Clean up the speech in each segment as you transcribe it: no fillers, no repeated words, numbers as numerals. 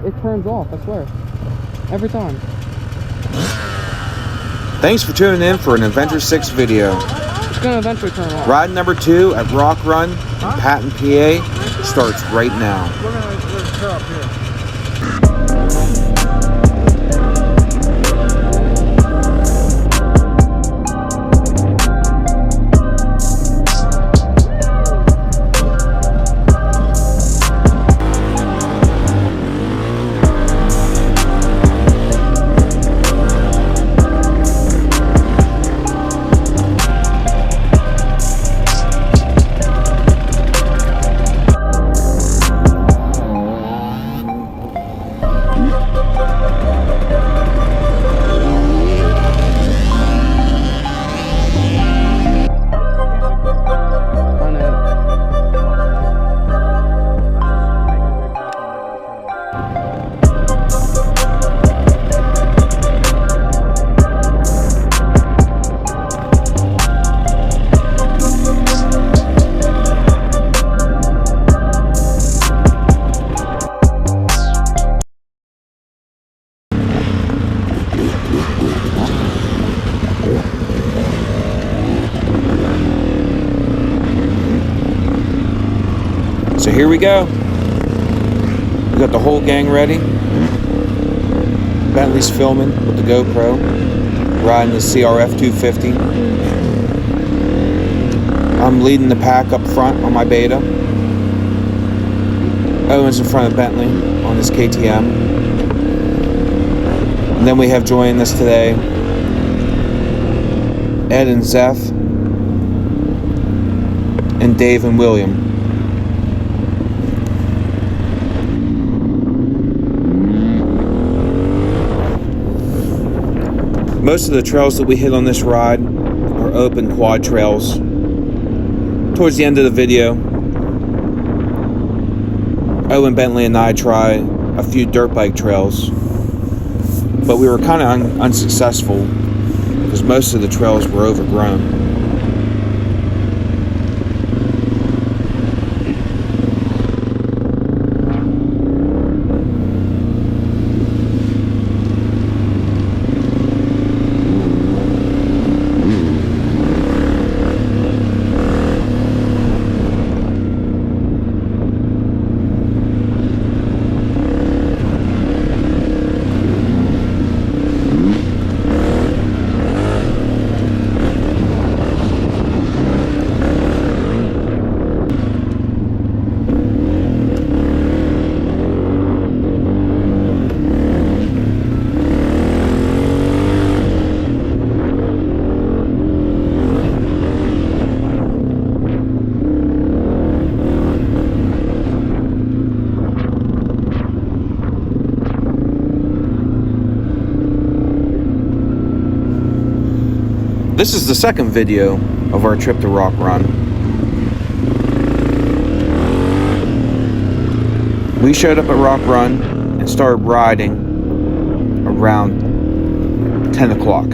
it turns off, I swear. Every time. Thanks for tuning in for an Adventure 6 video. It's gonna eventually turn off. Ride number 2 at Rock Run in Patton, PA starts right now. We're gonna tear up here. So here we go. We got the whole gang ready. Bentley's filming with the GoPro, riding the CRF 250. I'm leading the pack up front on my Beta. Owen's in front of Bentley on his KTM. And then we have joining us today Ed and Zeph, and Dave and William. Most of the trails that we hit on this ride are open quad trails. Towards the end of the video, Owen, Bentley, and I try a few dirt bike trails, but we were kind of unsuccessful because most of the trails were overgrown. This is the second video of our trip to Rock Run. We showed up at Rock Run and started riding around 10 o'clock.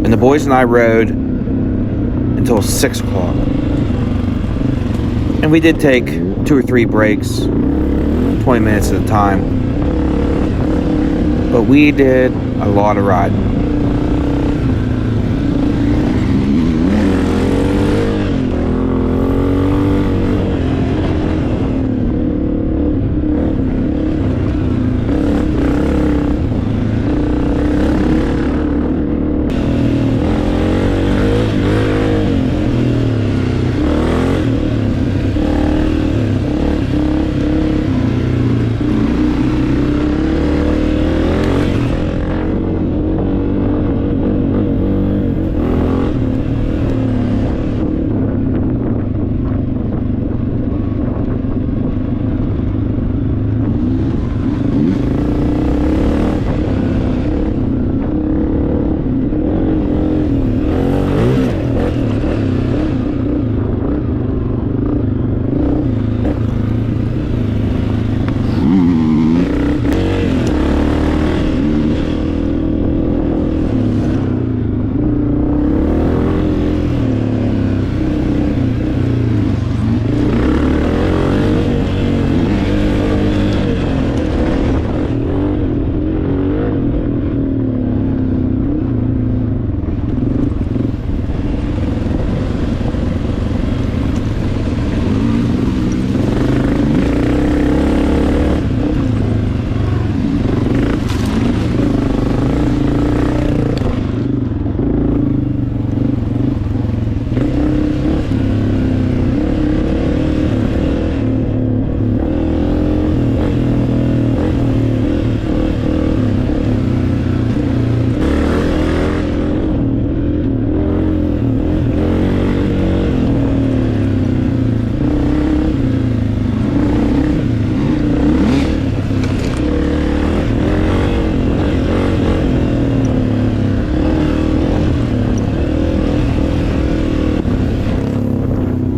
And the boys and I rode until 6 o'clock. And we did take 2 or 3 breaks, 20 minutes at a time. But we did a lot of riding.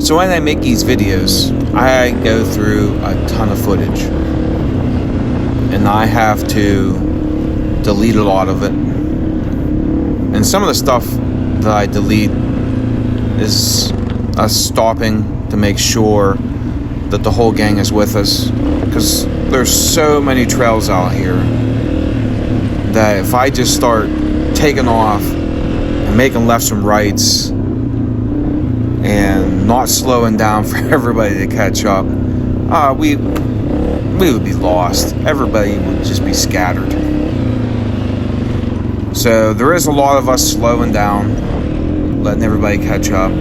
So when I make these videos, I go through a ton of footage. And I have to delete a lot of it. And some of the stuff that I delete is us stopping to make sure that the whole gang is with us. Because there's so many trails out here that if I just start taking off and making lefts and rights and not slowing down for everybody to catch up, we would be lost. Everybody would just be scattered. So there is a lot of us slowing down, letting everybody catch up,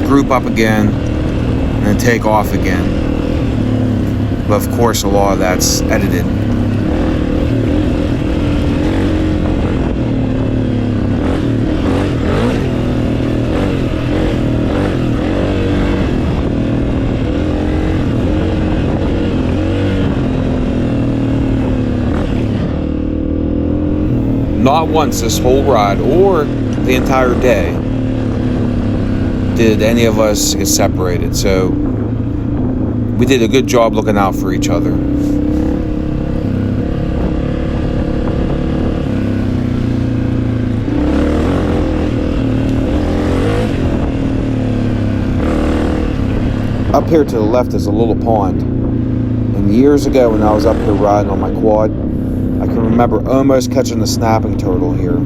group up again, and then take off again. But of course, a lot of that's edited. Not once this whole ride or the entire day did any of us get separated. So we did a good job looking out for each other. Up here to the left is a little pond. And years ago when I was up here riding on my quad, I can remember almost catching a snapping turtle here.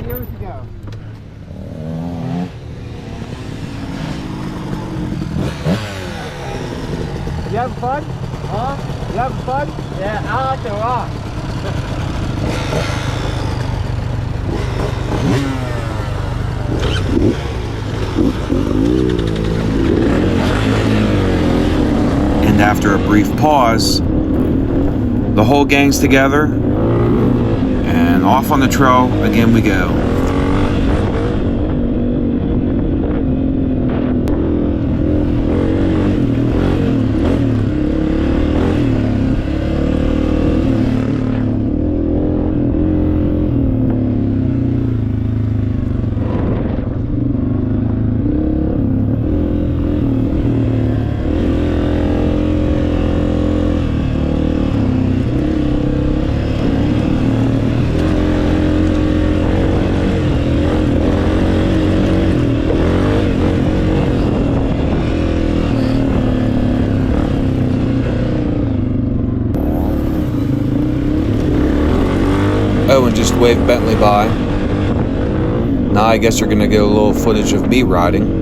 Years ago. You having fun? Huh? You having fun? Yeah, I like to rock. And after a brief pause, the whole gang's together, and off on the trail again we go. Oh, and just wave Bentley by. Now I guess you're gonna get a little footage of me riding.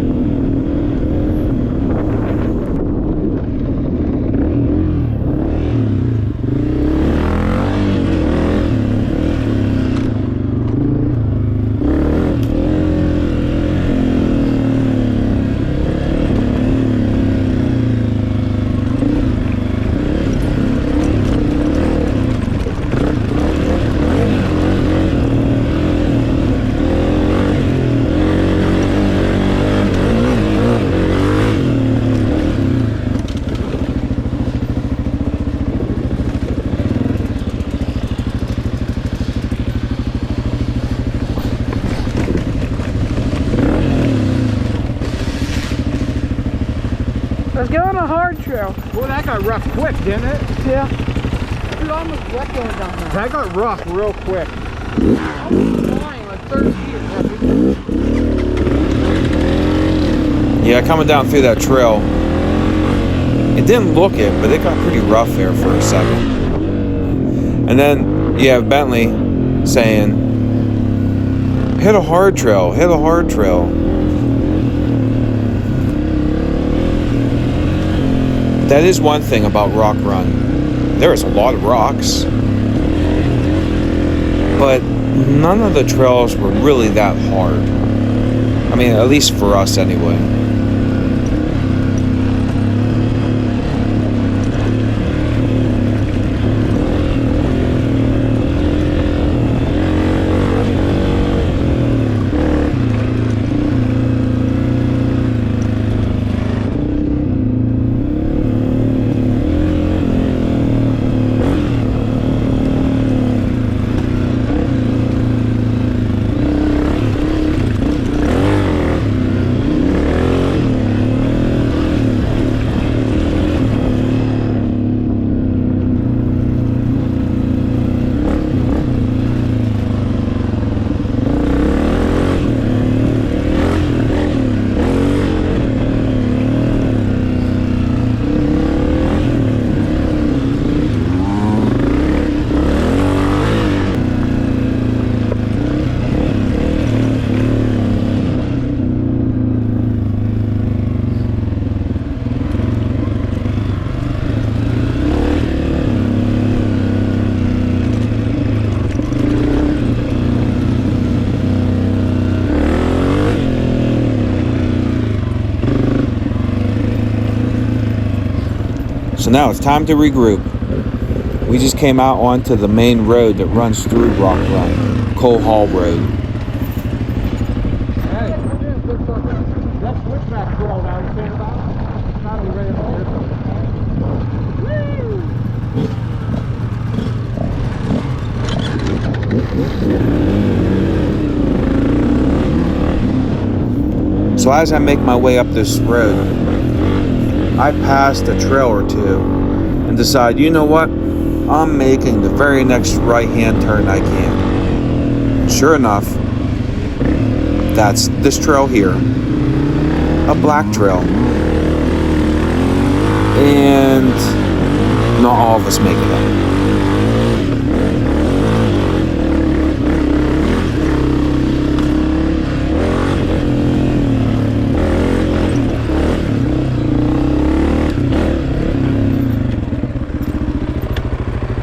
Let's get on a hard trail. Boy, that got rough quick, didn't it? Yeah. Dude, I almost wet going down there. That got rough real quick. I was flying like 30 feet. Yeah, coming down through that trail, it didn't look it, but it got pretty rough there for a second. And then you have Bentley saying, hit a hard trail, hit a hard trail. That is one thing about Rock Run. There is a lot of rocks, but none of the trails were really that hard. I mean, at least for us anyway. So now it's time to regroup. We just came out onto the main road that runs through Rock Run, Cole Hall Road. Hey, that switchback girl that I was saying about, not even ready to So as I make my way up this road, I passed a trail or two and decide, you know what? I'm making the very next right-hand turn I can. Sure enough, that's this trail here, a black trail. And not all of us make it up.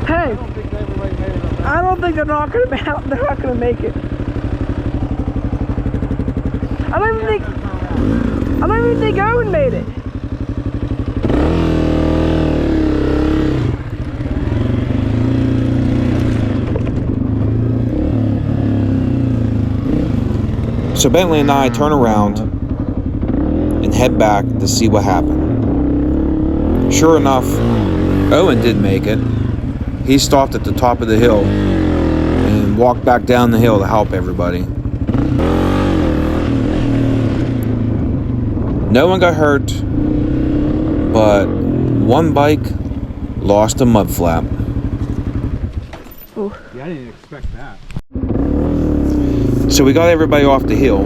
Hey, I don't think they're not gonna make it. I don't even think Owen made it. So Bentley and I turn around and head back to see what happened. Sure enough, Owen did make it. He stopped at the top of the hill and walked back down the hill to help everybody. No one got hurt, but one bike lost a mud flap. Yeah, I didn't expect that. So we got everybody off the hill.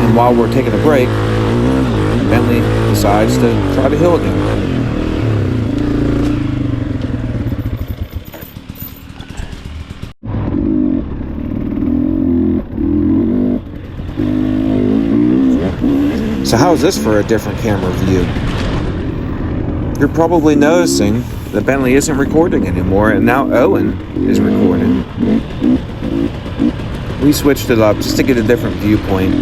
And while we're taking a break, Bentley decides to try the hill again. So how is this for a different camera view? You're probably noticing that Bentley isn't recording anymore, and now Owen is recording. We switched it up just to get a different viewpoint.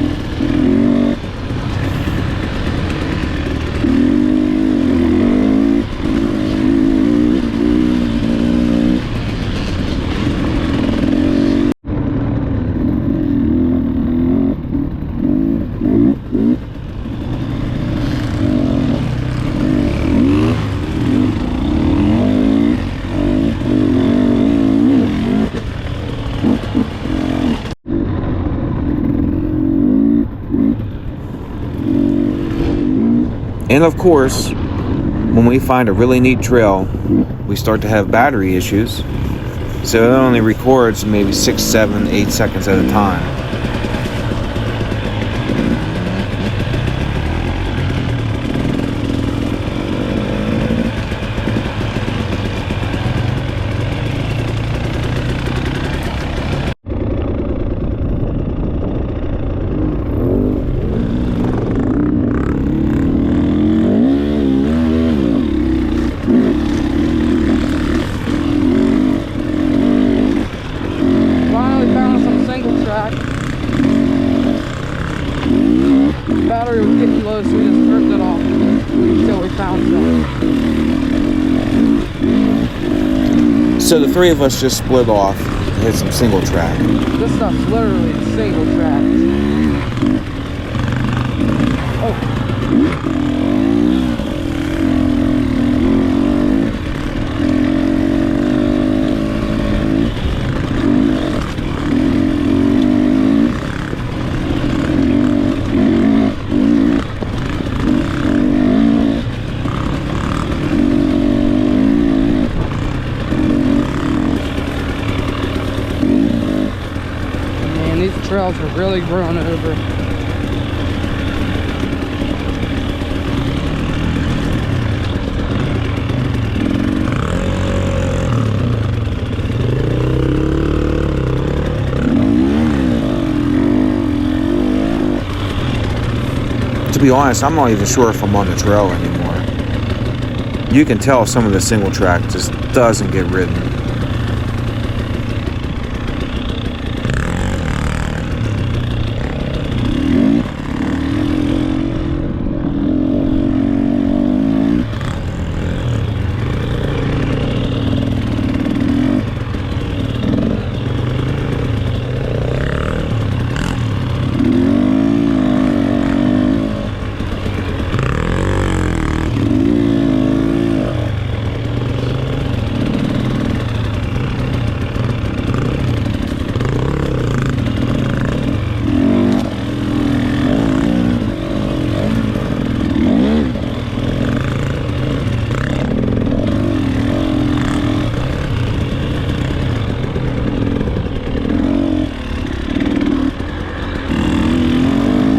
And of course, when we find a really neat trail, we start to have battery issues. So it only records maybe 6, 7, 8 seconds at a time. Battery was getting low, so we just turned it off until we found some. So the three of us just split off to hit some single track. This stuff's literally single tracks. Oh. These trails are really grown over. To be honest, I'm not even sure if I'm on the trail anymore. You can tell some of the single track just doesn't get ridden.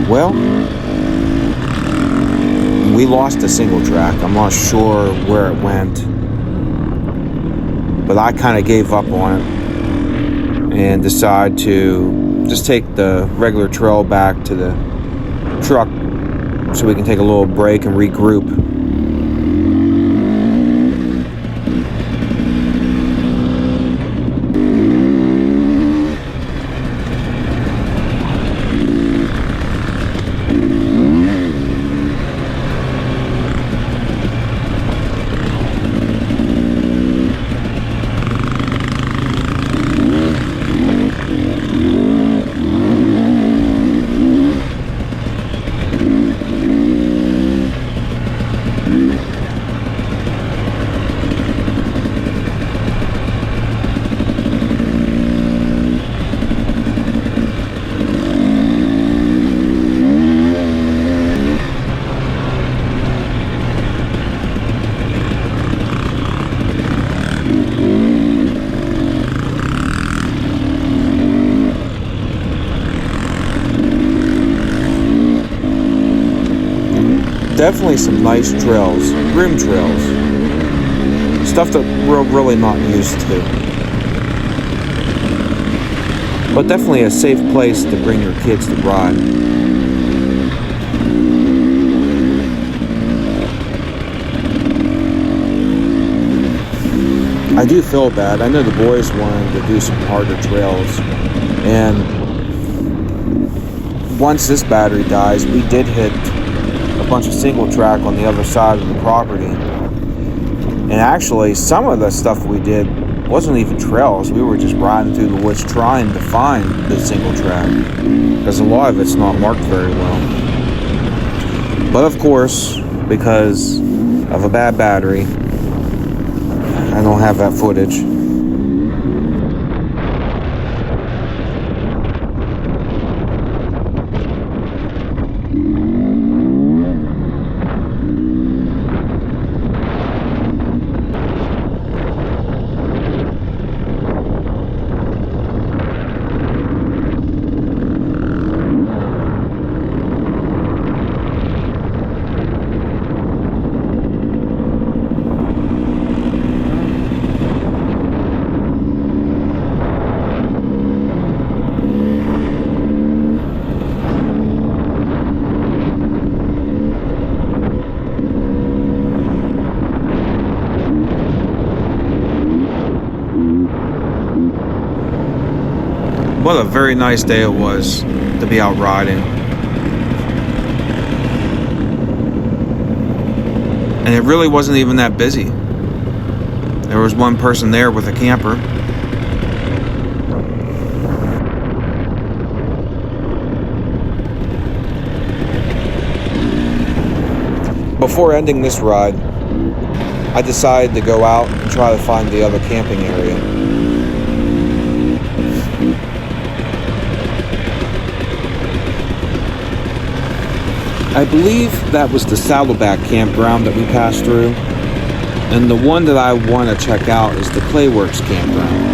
Well, we lost a single track. I'm not sure where it went, but I kind of gave up on it and decided to just take the regular trail back to the truck so we can take a little break and regroup. Definitely some nice trails, rim trails, stuff that we're really not used to. But definitely a safe place to bring your kids to ride. I do feel bad. I know the boys wanted to do some harder trails, and once this battery dies, we did hit a bunch of single track on the other side of the property. And actually, some of the stuff we did wasn't even trails. We were just riding through the woods trying to find the single track, because a lot of it's not marked very well. But of course, because of a bad battery, I don't have that footage. What a very nice day it was to be out riding. And it really wasn't even that busy. There was one person there with a camper. Before ending this ride, I decided to go out and try to find the other camping area. I believe that was the Saddleback campground that we passed through, and the one that I want to check out is the Clayworks campground.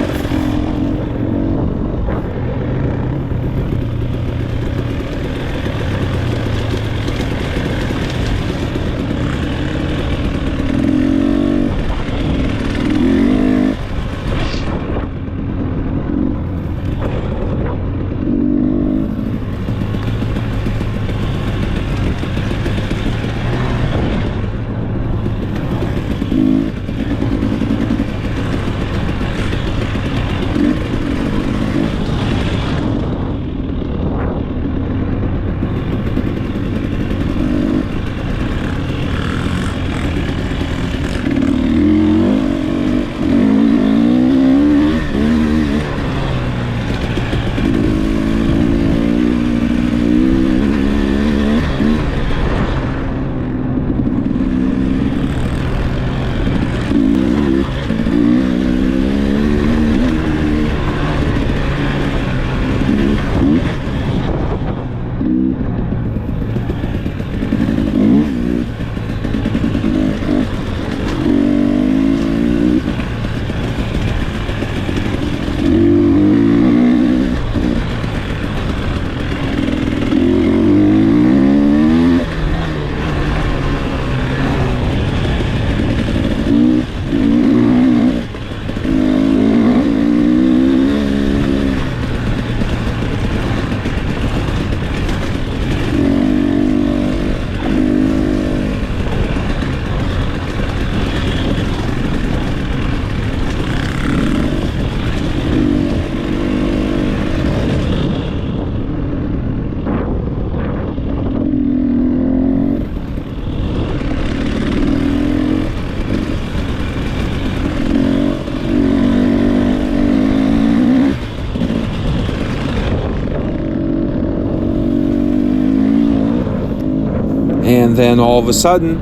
And then all of a sudden,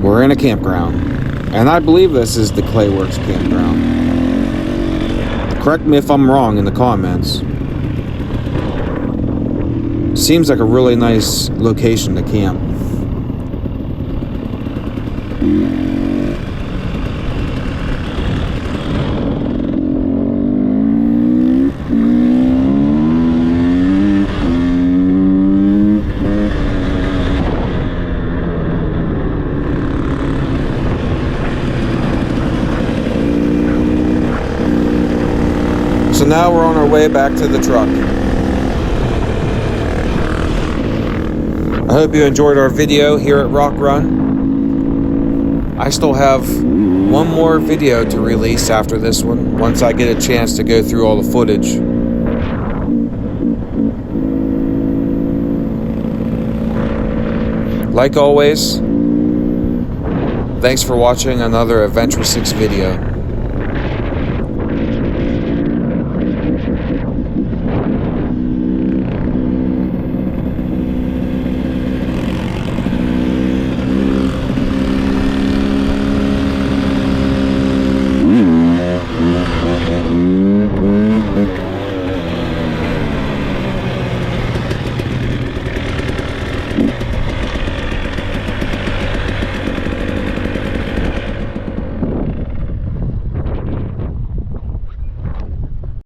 we're in a campground. And I believe this is the Clayworks campground. Correct me if I'm wrong in the comments. Seems like a really nice location to camp. So now we're on our way back to the truck. I hope you enjoyed our video here at Rock Run. I still have one more video to release after this one, once I get a chance to go through all the footage. Like always, thanks for watching another Adventure 6 video.